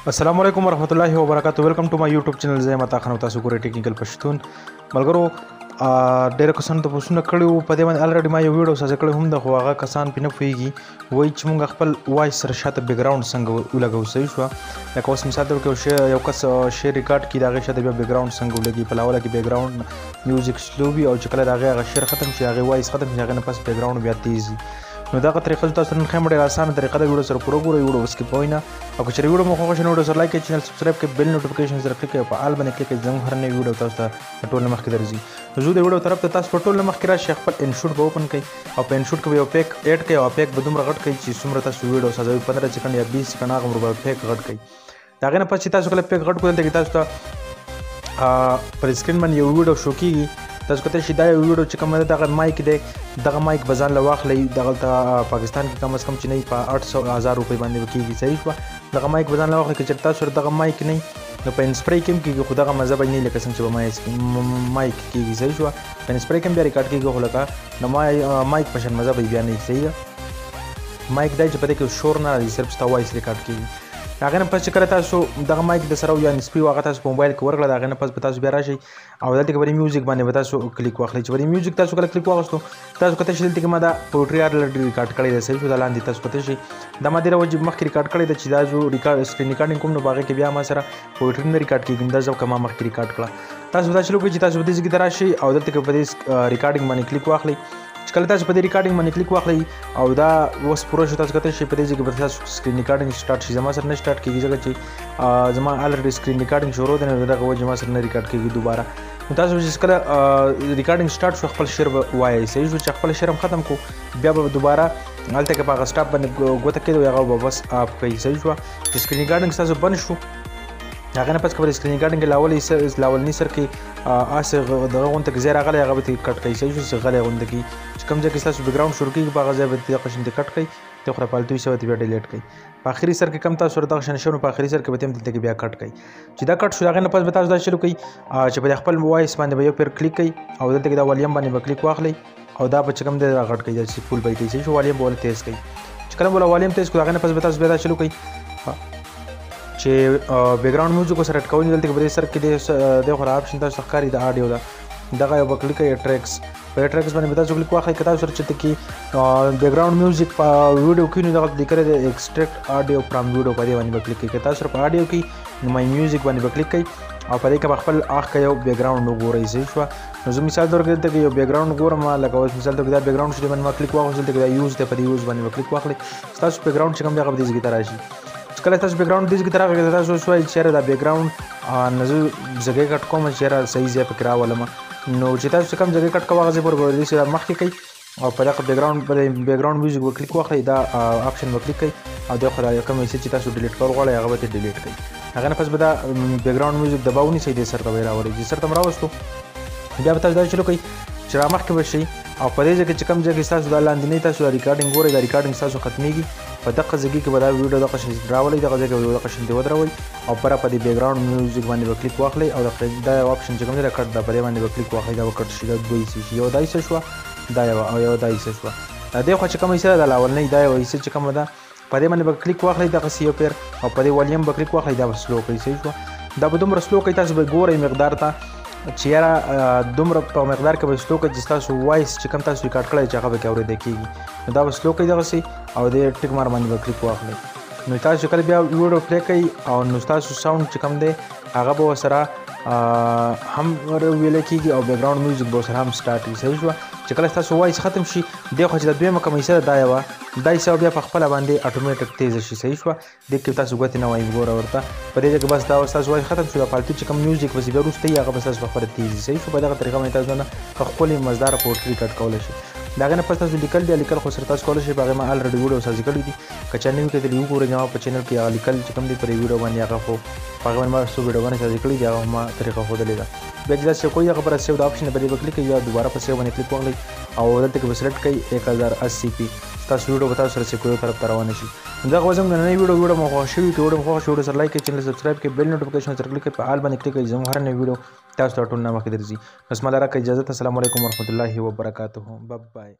السلام علیکم ورحمۃ اللہ وبرکاتہ. ویلکم ټو مای یوټیوب چینل. زه یم تاسو تاسو ګورئ ټیکنیکل پښتون. ملګرو ډېر کسان ته پوښتنه کړې وو په دې باندې الریډي ما یو ویډیو سازه کړی هم ده، خو هغه کسان پې نه پوهېږي وایي چې موږ خپل وایس سره شاته بیک ګراوند څنګه ولګوو. صحیح شوه. لکه اوس مثال ته ورکړو یو کس شعر ریکارډ کړي د هغې شاته بیا بیک ګراوند څنګه ولګي. په لاوله کې بیک ګراوند میوزیک سلو وي او چې کله د هغې هغه شعر ختم شي، هغې وایس ختم شي، هغې نه پس بیک ګراوند بیا تیز وي. نو دغه طریقه تاسو سره نن ښیم ډېره اسانه طریقه ده. ویډیو سره پوره ګورئ، ویډیو وسکیپ کوئ نه. او که چېرې ویډیو مو خوښه شي نو ویډیو سره لایک کړئ، چینل سبسکرایب کړئ، بیل نوټیفیکیشن سره کلیک کړئ او په آل باندې کلیک کړئ. زموږ هر نوی ویډیو تاسو ته ټول نه مخکې درځي. نو زه د ویډیو طرف ته تاسو په ټول نه مخکې راشئ، خپل انشوټ به اوپن کړئ او په انشوټ کې به یو پیک ایډ کړئ او پیک به دومره غټ کړئ چې څومره تاسو ویډیو سازوئ، 15 سیکنډ یا 20 سیکنډ هغه به پیک غټ کړئ. د هغې نه پس چې تاسو کله پیک غټ کړئ، دلته کې تاسو ته پر سکرین باندې یو ویډیو شو کېږي. تاسو کتلی شئ دا یو ویډیو چې کوم دی دغه مایک دی، دغه مایک به ځان له واخلئ. دغلته پاکستان کې کم از کم چې نه په 800,000 روپۍ باندې به کېږي. صحیح شوه. دغه مایک به ځان له واخلئ. که چېرې تاسو سره دغه مایک نه نو په انسپری کې هم کېږي، خو دغه مزه به نه وي لکه څنګه چې په مایک کېږي. صحیح شوه. په انسپری کې هم بیا ریکارډ کېږي، خو لکه د مایک په شان مزه به بیا نه وي. صحیح ده. مایک دی چې په دې کې شور نه راځي، صرف ستا وایس ریکارډ کېږي. د هغې نه پس چې کله تاسو دغه مایک د سره یا انسپري هغه تاسو په موبایل کې ورکړه، د هغې نه پس به تاسو بیا راشئ او دلته کې به د میوزیک باندې به تاسو کلیک واخلئ. چې به د میوزیک تاسو کله کلیک واخیستو، تاسو کتلی شئ دلته کې ما دا پویټري الریډي ریکارډ کړی دی. صحیح شو. دا لاندې تاسو کتلی شئ دا ما ډېره وجې مخکې ریکارډ کړی دی چې دا زه سکرین ریکارډینګ کوم نو په هغې کې بیا ما سره پویټري نه ریکارډ کېږي. دا ځکه ما مخکې ریکارډ کړه. تاسو به دا چلو کوئ چې تاسو به دې ځای ته راشئ او دلته کې په دې ریکارډینګ باندې کلیک واخلئ. چې کله تاسو په دې ریکارډینګ باندې کلیک واخلئ او دا اوس پوره شو، تاسو کتلی شئ په دې ځای کې به تاسو سکرین ریکارډینګ سټارټ شي. زما سره نه سټارټ کېږي ځکه چې زما الریډي سکرین ریکارډینګ شروع دی، نو د دغه وجې ما سره نه ریکارډ کېږي دوباره. نو تاسو چې کله ریکارډینګ سټارټ شو خپل شعر به وایئ. صحیح شو. چې خپل شعر هم ختم کړو، بیا به دوباره هلته کې په هغه سټاپ باندې ګوته کېدو، هغه به بس آف کوئ. صحیح شوه. چې سکرین ریکارډینګ ستاسو بند شو، هغې نه پس که به د سکرین ریکارډینګ لاولني سر کې هسې دغه غونته کې ځای راغلی، هغه به ترې کټ کوئ. صحیح شو. چې غلی غونته کې چې کوم ځای کې ستاسو بیک ګراوند شروع کېږي، په هغه ځای به دغه شان کټ کوئ، ته خو را فالتو شوی ته بیا ډیلیټ کوئ. په آخري سر کې کم تاسو سره دغه شان شوی نو په آخري سر کې به هم دلته کې بیا کټ کوئ. چې دا کټ شو، هغې نه پس به تاسو دا شروع کوئ چې په خپل وایس باندې به یو پیر کلیک کوئ او دلته کې دا والیم باندې به کلیک واخلئ او دا به چې کوم دی را غټ کوئ، چې فول به یې کوئ. صحیح شو. والیم به ولې تیز کوئ. چې کله به والیم تیز کړو، هغې نه پس به تاسو بیا دا شروع کوئ چې بیک ګراوند میوزیک ورسره اډ کوئ. دلته کې به دې سر کې دی خو را اپشن تاسو ته ښکاري د آډیو ده، دغه یو به کلیک کوئ ټریکس. په ټریکس باندې به تاسو کلیک واخلئ. که تاسو سره چېرته کې بیک ګراوند میوزیک په ویډیو کې نو دغلته لیکلی دی ایکسټریکټ آډیو فرام ویډیو، په دې باندې به کلیک کوئ. که تاسو سره په آډیو کې نو مای میوزیک باندې به کلیک کوئ او په دې کې به خپل اخ که یو بیک ګراوند وګورئ. صحیح شوه. نو زه مثال طور کې دلته کې یو بیک ګراوند ګورم، لکه اوس مثال طور کې دا بیک ګراوند شو، دې باندې ما کلیک واخیست. دلته کې دا یوز دی، په دې یوز باندې به کلیک واخلئ. ستاسو بیک ګراوند چې کوم دی هغه به دې ځای ته راشي. چې کله تاسو بیک ګراوند دې ځای ته راغی، تاسو اوس وایئ چې یاره دا بیک ګراوند نه زه ځګۍ کټ کوم چې یاره صحیح ځای پکې راولم. نو چې تاسو کوم ځګۍ کټ کوئ هغه ځای پورې به داسې مخکې کوئ او په دغه بیک ګراوند میوزیک به کلیک واخلئ، دا آپشن به کلیک کوئ او د خو دا کوم حصې چې تاسو ډیلیټ کول غواړئ هغه به ترې ډیلیټ کوئ. هغې نه پس به دا بیک ګراوند میوزیک دبا ونیسئ، دې سر ته به یې راولئ. چې سر ته م راوستو، بیا به تاسو دا شروع کوئ چې را مخکې به شئ او په دې ځای کې چې کوم ځای کې ستاسو دا لاندنۍ تاسو دا ریکارډینګ ګورئ، دا ریکارډینګ ستاسو ختمیږي. په دغه ځای کې به دا ویډیو دغه شان راولئ، دغه ځای کې به دغه شان ودروئ او پوره په دې بیک ګراوند میوزیک باندې به کلیک واخلئ او دا یو آپشن چې کوم دی دا کټ ده، په دې باندې به کلیک واخلئ. دا به کټ شي، دا دوه حصې شي، یو دا حصه شوه، دا یو دا حصه شوه. د دې خوا چې کومه حصه ده دا لاولنۍ، دا یوه حصه چې کومه ده په دې باندې به کلیک واخلئ دغسې یو پیر او په دې والیم به کلیک واخلئ، دا به سلو کوئ. صحیح شوه. دا به دومره سلو کوئ، تاسو به ګورئ مقدار ته چې یاره دومره په مقدار کې به سلو کوئ چې ستاسو وایس چې کوم تاسو ریکارډ کړی چې هغه به کې اورېدی کېږي. نو دا به سلو کوئ دغسې او د ټیک مار باندې به کلیک واخلئ. نو تاسو کله بیا ویډیو پلی کوئ او نو ستاسو ساوند چې کوم دی هغه به ورسره هم ویلی کېږي او بیک ګراوند میوزیک به ورسره هم سټارټ وي. صحیح شوه. چې کله ستاسو وایس ختم شي، دې خوا چې د دویمه کومه حصه ده دا یوه، دا حصه بیا په خپله باندې اټومیټک تیزه شي. صحیح شوه. دې کې تاسو ګوتې نه وایي ګوره ورته، په دې ځای کې بس دا ستاسو وایس ختم شو، دا فالتو چې کوم میوزیک پسې بیا وروسته وي هغه به ستاسو په خپله تیز وي. صحیح شو. په دغه طریقه باندې تاسو نه ښکلې مزداره پویټري ریکارډ کولی شئ. د هغې نه پس تاسو لیکل بیا لیکل خو سره تاسو کولی شئ، په هغې ما الریډي ویډیو سازي کړي دي. که چا نه وي کتلي وګورئ، زما په چینل کې هغه لیکل چې کوم دی پر ویډیو باندې هغه خو په هغې باندې ما څو ویډیوګانې سازي کړي دي، هغه ما طریقه ښودلې ده. بیا چې دا سیو کوئ هغه پر سیو د آپشن په دې به کلیک کوئ، یا دوباره په سیو باندې کلیک واخلئ او دلته کې به سلیکټ کوئ 1080p. ستاسو ویډیو به تاسو سره سیکویو طرف ته روانه شي. دغه زموږ نننۍ ویډیو مو خوښ شوي، که ویډیو مو خوښ شي ویډیو سره لایک کړئ، چینل سبسکرایب کړئ، بیل نوټیفیکیشن سره کلیک کړئ، په آل باندې کلیک کړئ. زموږ هر نوی ویډیو تاسو ته ټول نه مخکې درځي. بس ما له راکړئ اجازه. السلام علیکم ورحمة الله وبرکاته. بای.